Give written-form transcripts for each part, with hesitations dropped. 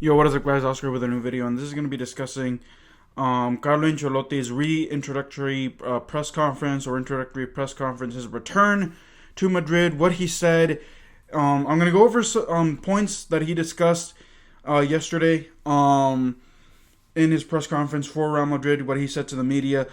Yo, what is up, guys? Oscar with a new video, and this is going to be discussing Carlo Ancelotti's re-introductory press conference or introductory press conference, his return to Madrid, what he said. I'm going to go over some points that he discussed yesterday in his press conference for Real Madrid, what he said to the media.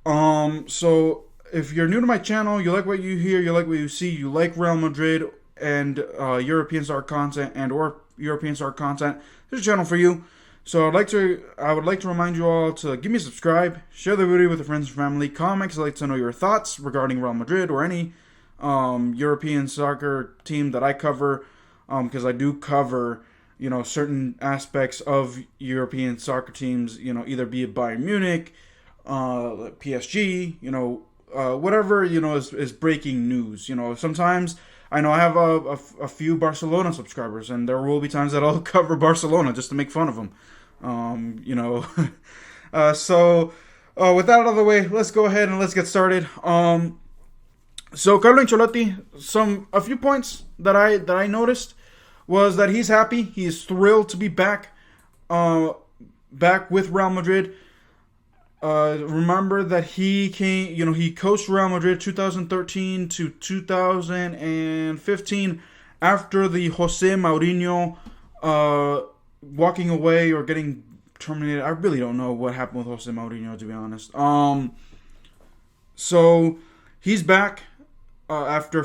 So if you're new to my channel, you like what you hear, you like what you see, you like Real Madrid and European star content and or European star content, this is a channel for you. So I would like to remind you all to give me a subscribe, share the video with your friends and family, comment 'cause I'd like to know your thoughts regarding Real Madrid or any European soccer team that I cover, because I do cover certain aspects of European soccer teams, either be it Bayern Munich, PSG, whatever is breaking news. Sometimes I know I have a few Barcelona subscribers, and there will be times that I'll cover Barcelona just to make fun of them. So with that out of the way, let's go ahead and let's get started. So Carlo Ancelotti, a few points that I noticed was that he's happy, he's thrilled to be back with Real Madrid. Remember that he coached Real Madrid 2013 to 2015 after the Jose Mourinho walking away or getting terminated. I really don't know what happened with Jose Mourinho, to be honest. So he's back after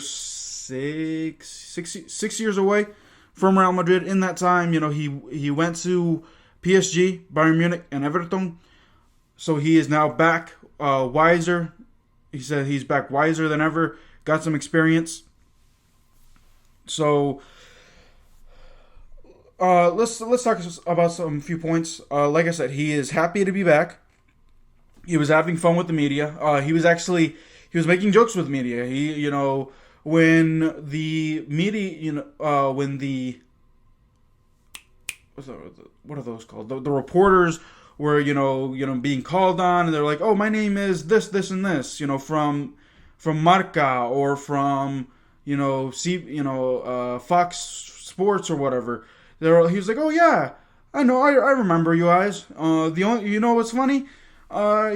6 years away from Real Madrid. In that time, he went to PSG, Bayern Munich, and Everton. So he is now back wiser. He said he's back wiser than ever. Got some experience. So let's talk about some few points. Like I said, he is happy to be back. He was having fun with the media. He was making jokes with media. When the media, what are those called? The reporters were, being called on, and they're like, "Oh, my name is this, this, and this," from Marca or from, Fox Sports or whatever. He was like, "Oh yeah, I know, I remember you guys." What's funny?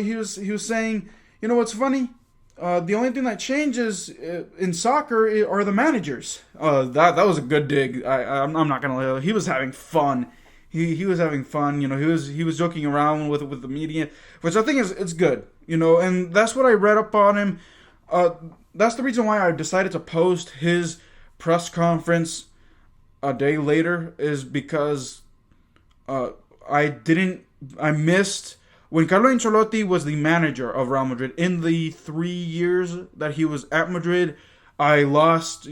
He was saying, what's funny? The only thing that changes in soccer are the managers. That was a good dig. I'm not gonna lie. He was having fun. He was having fun. He was joking around with the media, which I think is good. And that's what I read up on him. That's the reason why I decided to post his press conference a day later, is because I missed when Carlo Ancelotti was the manager of Real Madrid. In the 3 years that he was at Madrid, I lost,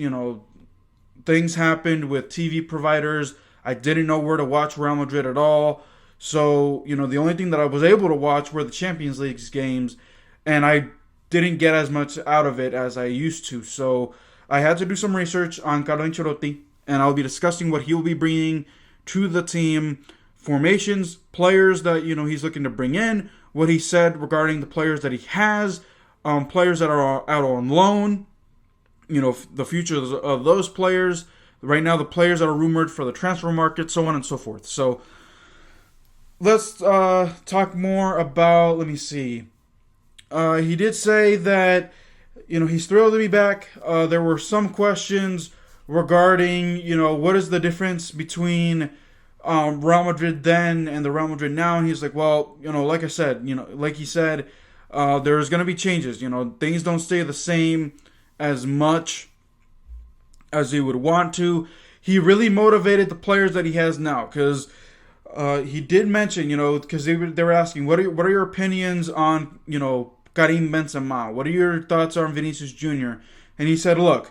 things happened with TV providers. I didn't know where to watch Real Madrid at all. So, the only thing that I was able to watch were the Champions League games, and I didn't get as much out of it as I used to. So, I had to do some research on Carlo Ancelotti, and I'll be discussing what he will be bringing to the team, formations, players that he's looking to bring in, what he said regarding the players that he has, players that are out on loan, the future of those players. Right now, the players that are rumored for the transfer market, so on and so forth. So let's talk more about. Let me see. He did say that he's thrilled to be back. There were some questions regarding what is the difference between Real Madrid then and the Real Madrid now, and he's like, well, like I said, like he said, there's going to be changes. Things don't stay the same as much as he would want to. He really motivated the players that he has now, because he did mention, because they were asking, what are your opinions on Karim Benzema? What are your thoughts on Vinicius Jr.? And he said, look,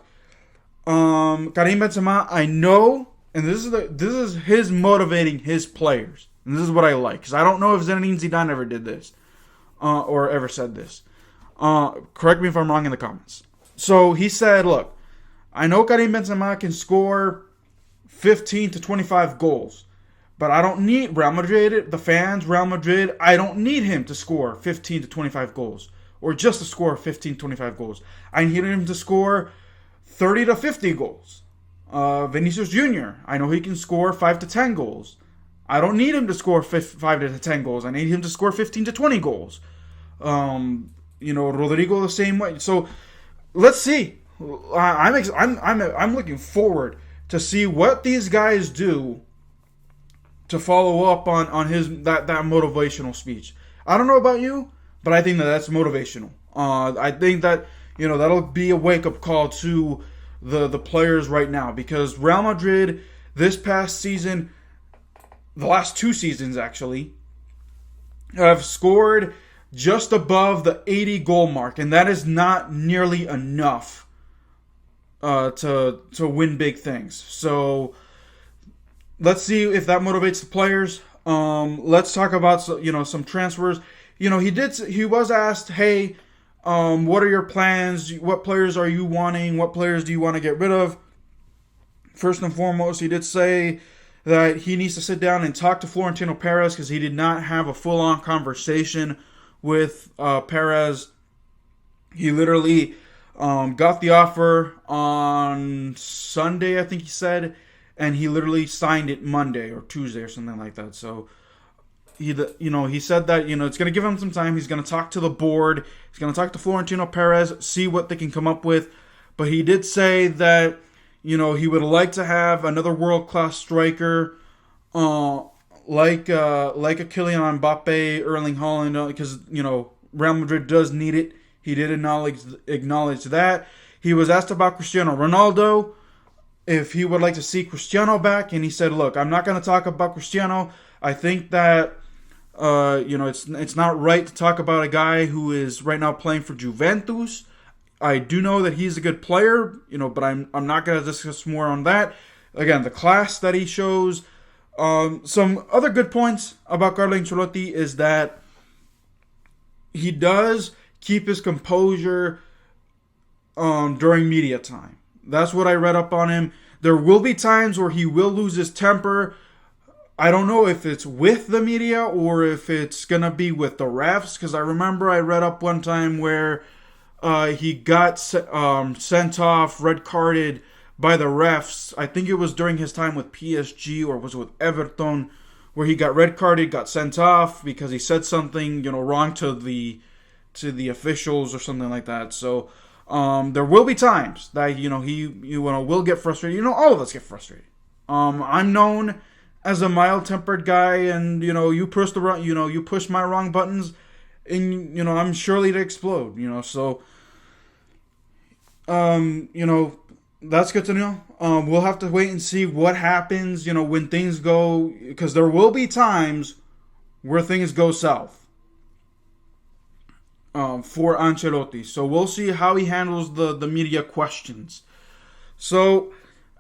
Karim Benzema, I know. And this is his motivating his players. And this is what I like. Because I don't know if Zinedine Zidane ever did this. Or ever said this. Correct me if I'm wrong in the comments. So he said, look, I know Karim Benzema can score 15 to 25 goals. But I don't need Real Madrid, the fans, Real Madrid, I don't need him to score 15 to 25 goals. Or just to score 15 to 25 goals. I need him to score 30 to 50 goals. Vinicius Jr. I know he can score 5 to 10 goals. I don't need him to score 5 to 10 goals. I need him to score 15 to 20 goals. Rodrigo the same way. So let's see. I'm looking forward to see what these guys do to follow up on his that motivational speech. I don't know about you, but I think that's motivational. I think that that'll be a wake up call to the players right now, because Real Madrid this past season, the last 2 seasons actually, have scored just above the 80 goal mark, and that is not nearly enough to win big things. So let's see if that motivates the players. Let's talk about some transfers. He was asked, hey, what are your plans? What players are you wanting? What players do you want to get rid of? First and foremost, he did say that he needs to sit down and talk to Florentino Perez, because he did not have a full-on conversation with Perez. He literally got the offer on Sunday, I think he said, and he literally signed it Monday or Tuesday or something like that. So he said that it's going to give him some time. He's going to talk to the board. He's going to talk to Florentino Perez, see what they can come up with. But he did say that he would like to have another world-class striker, like a Kylian Mbappe, Erling Haaland, because Real Madrid does need it. He did acknowledge that. He was asked about Cristiano Ronaldo, if he would like to see Cristiano back, and he said, "Look, I'm not going to talk about Cristiano. I think that it's not right to talk about a guy who is right now playing for Juventus. I do know that he's a good player, but I'm not going to discuss more on that. Again, the class that he shows." Some other good points about Carlo Ancelotti is that he does keep his composure during media time. That's what I read up on him. There will be times where he will lose his temper. I don't know if it's with the media or if it's going to be with the refs, because I remember I read up one time where he got sent off, red carded by the refs. I think it was during his time with PSG, or was it with Everton, where he got red carded, got sent off because he said something wrong to the officials or something like that. So there will be times that he will get frustrated. All of us get frustrated. I'm known as a mild-tempered guy, and you push my wrong buttons, and I'm surely to explode. So that's good to know. We'll have to wait and see what happens, when things go, because there will be times where things go south for Ancelotti. So we'll see how he handles the media questions. So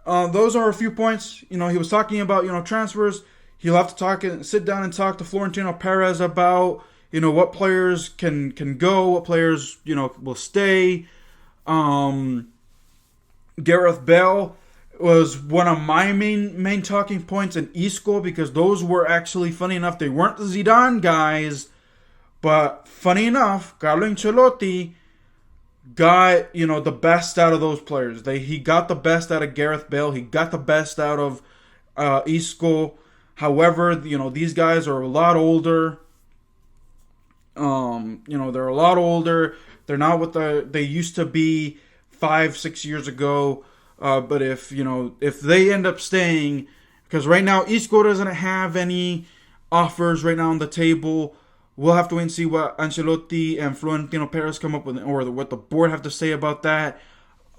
those are a few points. He was talking about, transfers. He'll have to sit down and talk to Florentino Perez about, what players can go, what players, will stay. Gareth Bale was one of my main talking points, in Isco, because those were actually, funny enough, they weren't the Zidane guys, but funny enough, Carlo Ancelotti got the best out of those players. He got the best out of Gareth Bale. He got the best out of Isco. However, these guys are a lot older. They're a lot older. They're not what they used to be 5-6 years ago. But if they end up staying, because right now Isco doesn't have any offers right now on the table. We'll have to wait and see what Ancelotti and Florentino Perez come up with, or what the board have to say about that.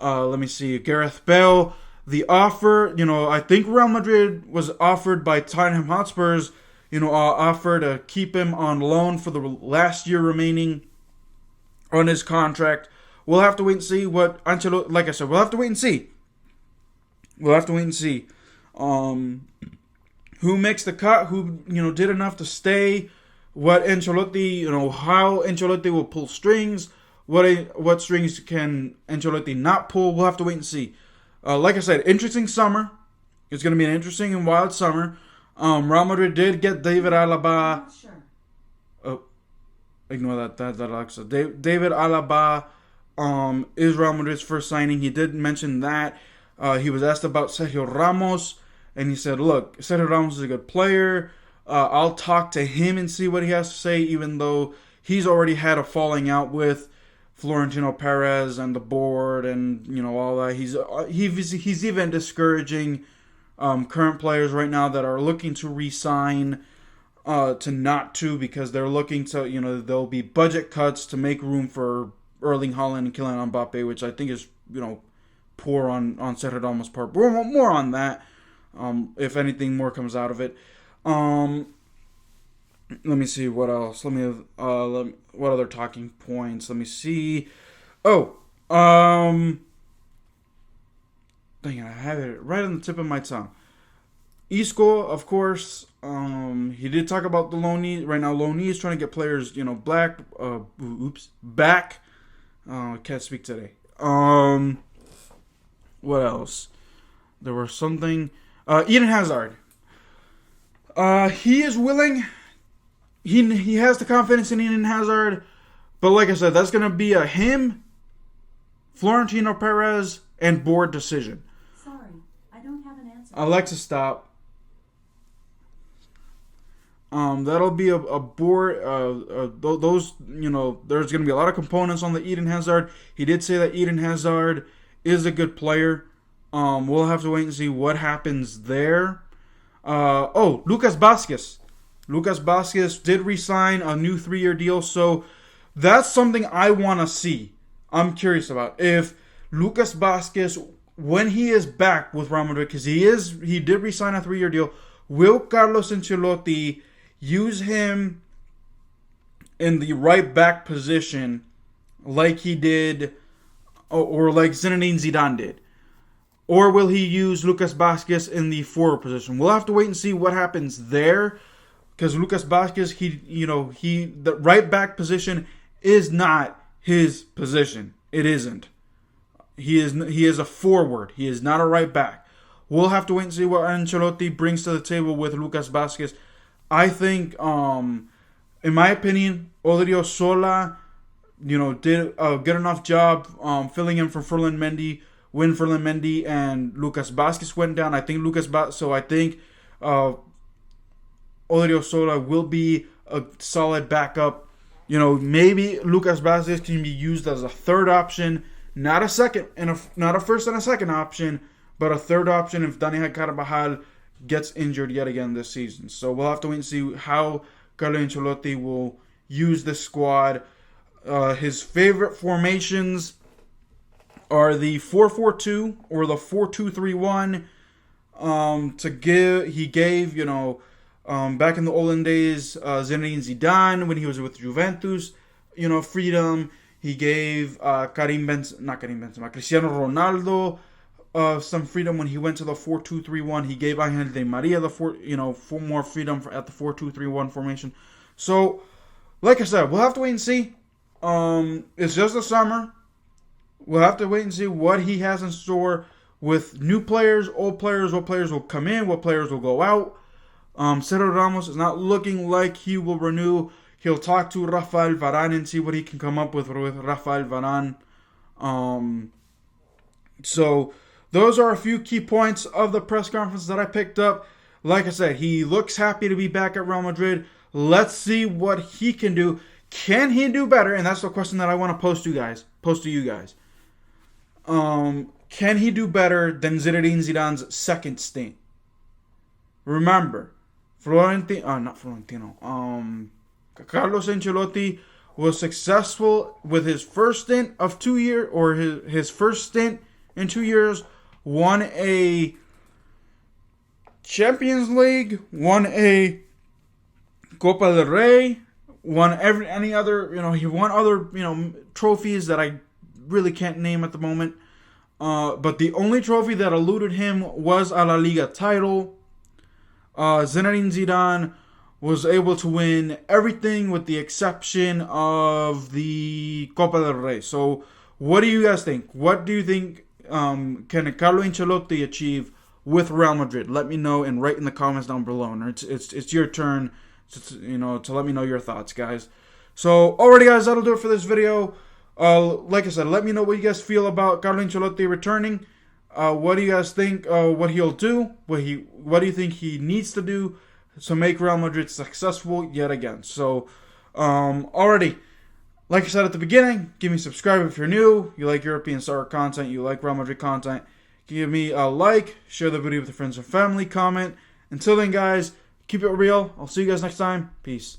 Let me see. Gareth Bale, the offer, I think Real Madrid was offered by Tottenham Hotspurs, offer to keep him on loan for the last year remaining on his contract. We'll have to wait and see what Ancelotti, like I said, we'll have to wait and see. Who makes the cut, who, did enough to stay, what Ancelotti, how Ancelotti will pull strings, what strings can Ancelotti not pull. We'll have to wait and see. Like I said, interesting summer. It's going to be an interesting and wild summer. Real Madrid did get David Alaba. Sure. Oh, ignore that Alexa. David Alaba is Real Madrid's first signing. He did mention that. He was asked about Sergio Ramos, and he said, "Look, Sergio Ramos is a good player. I'll talk to him and see what he has to say, even though he's already had a falling out with Florentino Perez and the board, and all that. He's even discouraging current players right now that are looking to re-sign to not to, because they're looking to there'll be budget cuts to make room for Erling Haaland and Kylian Mbappe, which I think is poor on Sergio Ramos' part. More on that. If anything more comes out of it. Let me see what else. What other talking points? Let me see. Oh, dang it, I have it right on the tip of my tongue. Isco, of course. He did talk about the loanee. Right now, loanee is trying to get players, back. I can't speak today. What else? There was something. Eden Hazard. He is willing. He has the confidence in Eden Hazard, but like I said, that's gonna be a him, Florentino Perez, and board decision. Sorry, I don't have an answer. Alexa, stop. That'll be a board. Those there's gonna be a lot of components on the Eden Hazard. He did say that Eden Hazard is a good player. We'll have to wait and see what happens there. Lucas Vázquez. Lucas Vázquez did re-sign a new 3-year deal, so that's something I want to see. I'm curious about if Lucas Vázquez, when he is back with Real Madrid, because he did re-sign a 3-year deal, will Carlos Ancelotti use him in the right back position like he did, or like Zinedine Zidane did? Or will he use Lucas Vázquez in the forward position? We'll have to wait and see what happens there. Because Lucas Vázquez, the right back position is not his position. It isn't. He is a forward. He is not a right back. We'll have to wait and see what Ancelotti brings to the table with Lucas Vázquez. I think, in my opinion, Odriozola, did a good enough job filling in for Ferland Mendy. When Ferland Mendy and Lucas Vázquez went down, I think Odriozola will be a solid backup. Maybe Lucas Vázquez can be used as a third option, not a first and a second option, but a third option if Dani Carvajal gets injured yet again this season. So we'll have to wait and see how Carlo Ancelotti will use this squad. His favorite formations are the 4-4-2 or the 4-2-3-1. He gave back in the olden days, Zinedine Zidane, when he was with Juventus, freedom. He gave Cristiano Ronaldo some freedom when he went to the 4-2-3-1. He gave Angel Di Maria more freedom at the 4-2-3-1 formation. So, like I said, we'll have to wait and see. It's just the summer. We'll have to wait and see what he has in store with new players, old players, what players will come in, what players will go out. Sergio Ramos is not looking like he will renew. He'll talk to Rafael Varane and see what he can come up with Rafael Varane. So those are a few key points of the press conference that I picked up. Like I said, he looks happy to be back at Real Madrid. Let's see what he can do. Can he do better? And that's the question that I want to pose to you guys. Can he do better than Zinedine Zidane's second stint? Remember, Carlos Ancelotti was successful with his first stint of 2 years, or his first stint in 2 years, won a Champions League, won a Copa del Rey, won any other, he won other, trophies that I really can't name at the moment. But the only trophy that eluded him was a La Liga title. Zinedine Zidane was able to win everything with the exception of the Copa del Rey. So, what do you guys think? What do you think can Carlo Ancelotti achieve with Real Madrid? Let me know and write in the comments down below. And it's your turn to let me know your thoughts, guys. So, alrighty, guys, that'll do it for this video. Like I said, let me know what you guys feel about Carlo Ancelotti returning. What do you guys think? What he'll do? What do you think he needs to do to make Real Madrid successful yet again? So, already, like I said at the beginning, give me a subscribe if you're new. You like European soccer content. You like Real Madrid content. Give me a like. Share the video with your friends and family. Comment. Until then, guys, keep it real. I'll see you guys next time. Peace.